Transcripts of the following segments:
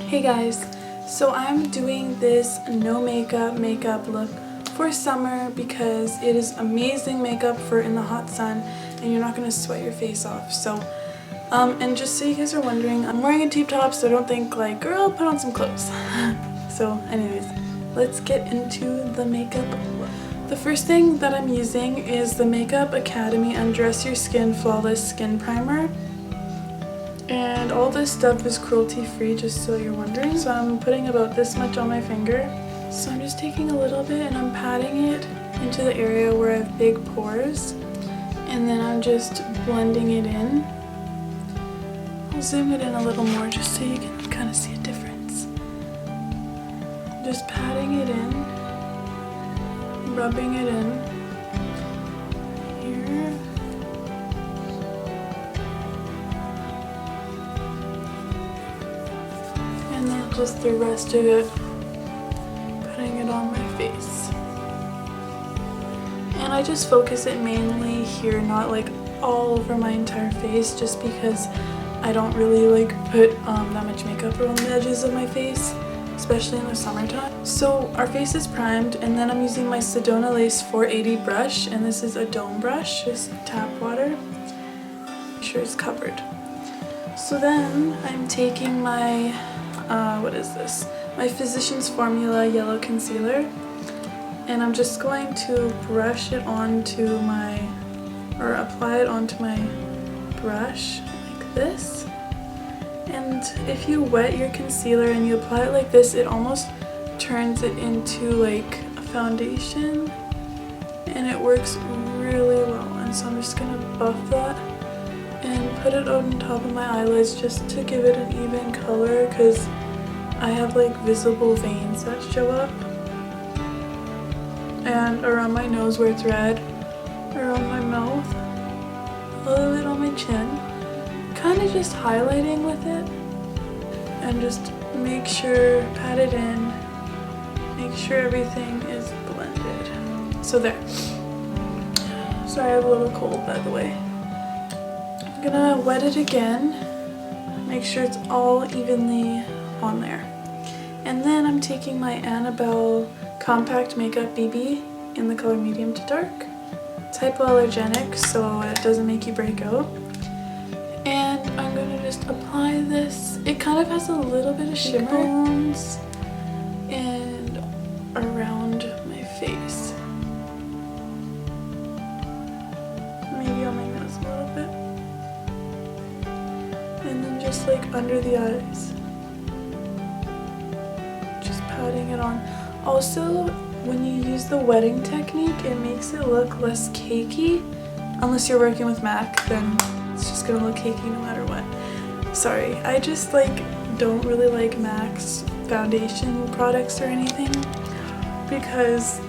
Hey guys, so I'm doing this no makeup look for summer because it is amazing makeup for in the hot sun and you're not going to sweat your face off. So and just so you guys are wondering, I'm wearing a tube top, so don't think like, girl, put on some clothes. So anyways, let's get into the makeup look. The first thing that I'm using is the Makeup Academy Undress Your Skin Flawless Skin Primer. And all this stuff is cruelty free, just so you're wondering. So I'm putting about this much on my finger. So I'm just taking a little bit and I'm patting it into the area where I have big pores. And then I'm just blending it in. I'll zoom it in a little more just so you can kind of see a difference. Just patting it in, rubbing it in here. And then just the rest of it, putting it on my face. And I just focus it mainly here, not like all over my entire face, just because I don't really like put that much makeup around the edges of my face, especially in the summertime. So our face is primed, and then I'm using my Sedona Lace 480 brush, and this is a dome brush, just tap water. Make sure it's covered. So then I'm taking my what is this? My Physicians Formula Yellow Concealer, and I'm just going to brush it onto my, or apply it onto my brush like this. And if you wet your concealer and you apply it like this, it almost turns it into like a foundation, and it works really well. And so I'm just gonna buff that and put it on top of my eyelids just to give it an even color, because I have like visible veins that show up, and around my nose where it's red, around my mouth, a little bit on my chin, kind of just highlighting with it, and just make sure, pat it in, make sure everything is blended. So there. Sorry, I have a little cold, by the way. I'm gonna wet it again, make sure it's all evenly on there. And then I'm taking my Annabelle Compact Makeup BB in the color medium to dark. It's hypoallergenic, so it doesn't make you break out. And I'm gonna just apply this. It kind of has a little bit of shimmer bones and around my face. Maybe on my nose a little bit. And then just like under the eyes. Just patting it on. Also, when you use the wetting technique, it makes it look less cakey. Unless you're working with MAC, then it's just gonna look cakey no matter what. Sorry, I just like don't really like MAC's foundation products or anything because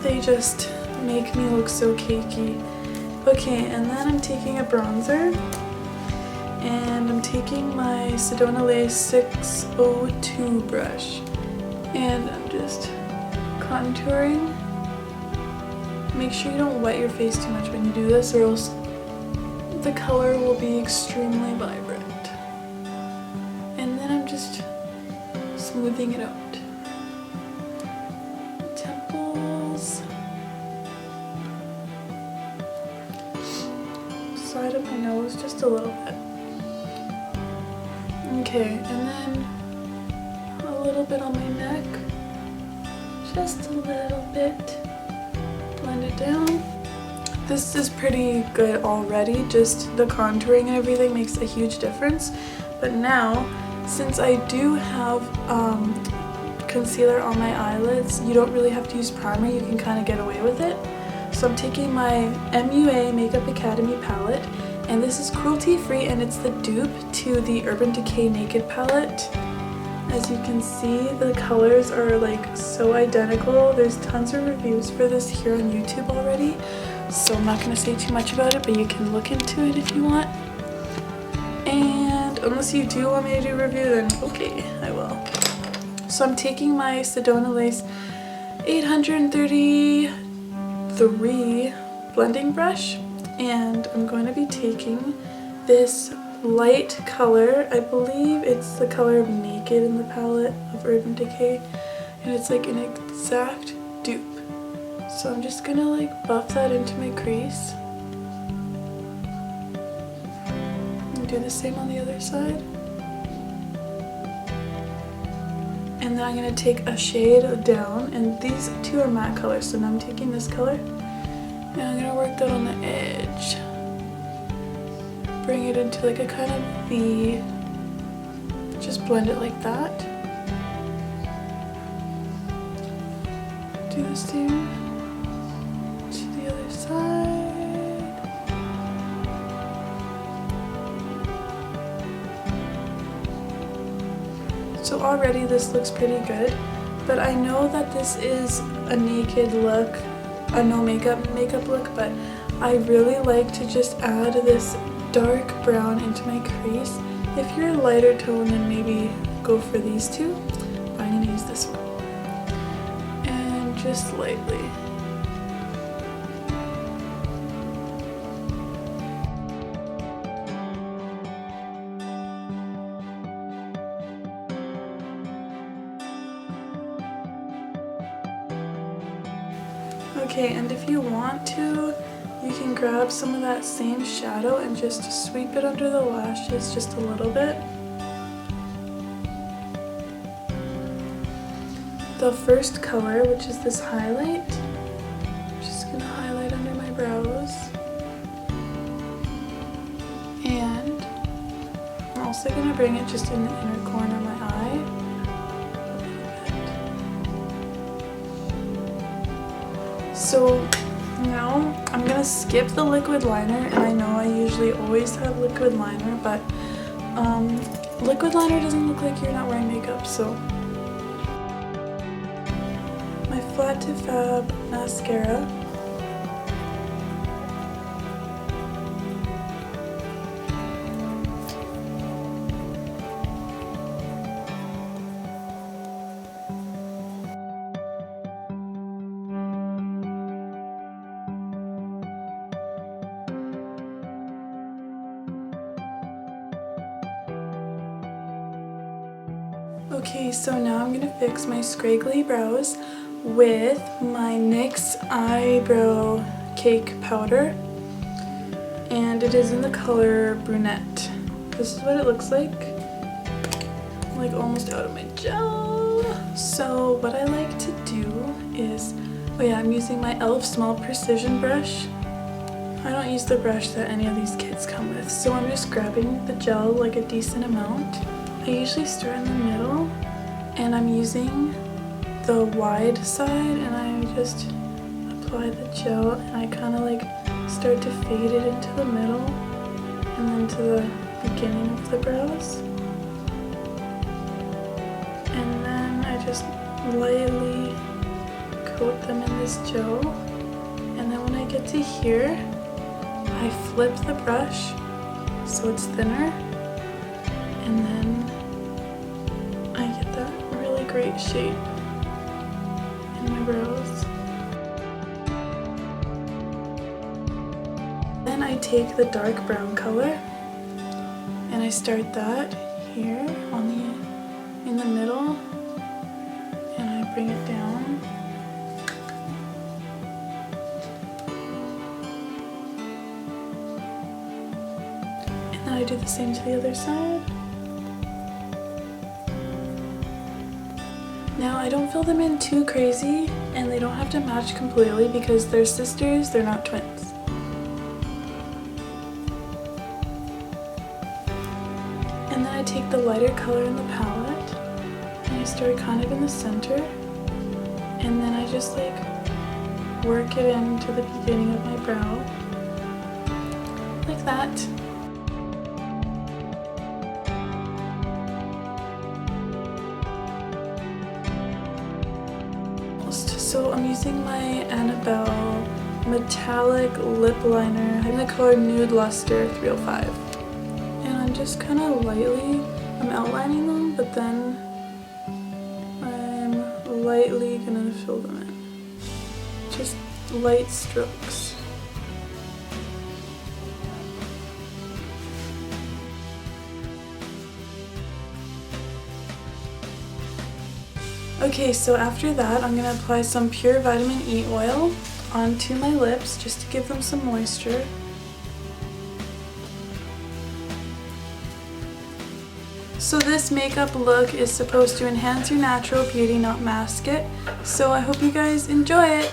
they just make me look so cakey. Okay, and then I'm taking a bronzer, and I'm taking my Sedona Lace 602 brush, and I'm just contouring. Make sure you don't wet your face too much when you do this, or else the color will be extremely vibrant. And then I'm just smoothing it out. Temples, side of my nose, just a little bit. Okay, and then a little bit on my neck, just a little bit. Blend it down. This is pretty good already, just the contouring and everything makes a huge difference. But now, since I do have concealer on my eyelids, you don't really have to use primer, you can kind of get away with it. So I'm taking my MUA Makeup Academy palette, and this is cruelty free, and it's the dupe to the Urban Decay Naked palette. As you can see, the colors are like so identical. There's tons of reviews for this here on YouTube already, so I'm not going to say too much about it, but you can look into it if you want. And unless you do want me to do a review, then okay, I will. So I'm taking my Sedona Lace 833 blending brush, and I'm going to be taking this light color. I believe it's the color of Naked in the palette of Urban Decay, and it's like an exact dupe. So I'm just gonna like buff that into my crease. And do the same on the other side. And then I'm gonna take a shade down, and these two are matte colors, so now I'm taking this color and I'm gonna work that on the edge. Bring it into like a kind of V. Just blend it like that. Do the same to the other side. So already this looks pretty good, but I know that this is a naked look, a no makeup look, but I really like to just add this dark brown into my crease. If you're a lighter tone, then maybe go for these two. I'm gonna use this one. And just lightly. Okay, and if you want to, you can grab some of that same shadow and just sweep it under the lashes just a little bit. The first color, which is this highlight, I'm just gonna highlight under my brows. And I'm also gonna bring it just in the inner corner of my eye. So now I'm gonna skip the liquid liner, and I know I usually always have liquid liner, but liquid liner doesn't look like you're not wearing makeup, so my Flat to Fab mascara. Okay, so now I'm gonna fix my scraggly brows with my NYX eyebrow cake powder, and it is in the color brunette. This is what it looks like. I'm like almost out of my gel. So what I like to do is, oh yeah, I'm using my e.l.f. small precision brush. I don't use the brush that any of these kits come with, so I'm just grabbing the gel like a decent amount. I usually start in the middle, and I'm using the wide side, and I just apply the gel, and I kind of like start to fade it into the middle and then to the beginning of the brows. And then I just lightly coat them in this gel, and then when I get to here, I flip the brush so it's thinner, and then I get that really great shape in my brows. Then I take the dark brown color and I start that here on in the middle, and I bring it down. And then I do the same to the other side. Now I don't fill them in too crazy, and they don't have to match completely because they're sisters, they're not twins. And then I take the lighter color in the palette and I start kind of in the center, and then I just like work it into the beginning of my brow like that. So I'm using my Annabelle metallic lip liner in the color Nude Luster 305. And I'm just kind of lightly, I'm outlining them, but then I'm lightly gonna fill them in. Just light strokes. Okay, so after that, I'm going to apply some pure vitamin E oil onto my lips just to give them some moisture. So this makeup look is supposed to enhance your natural beauty, not mask it. So I hope you guys enjoy it.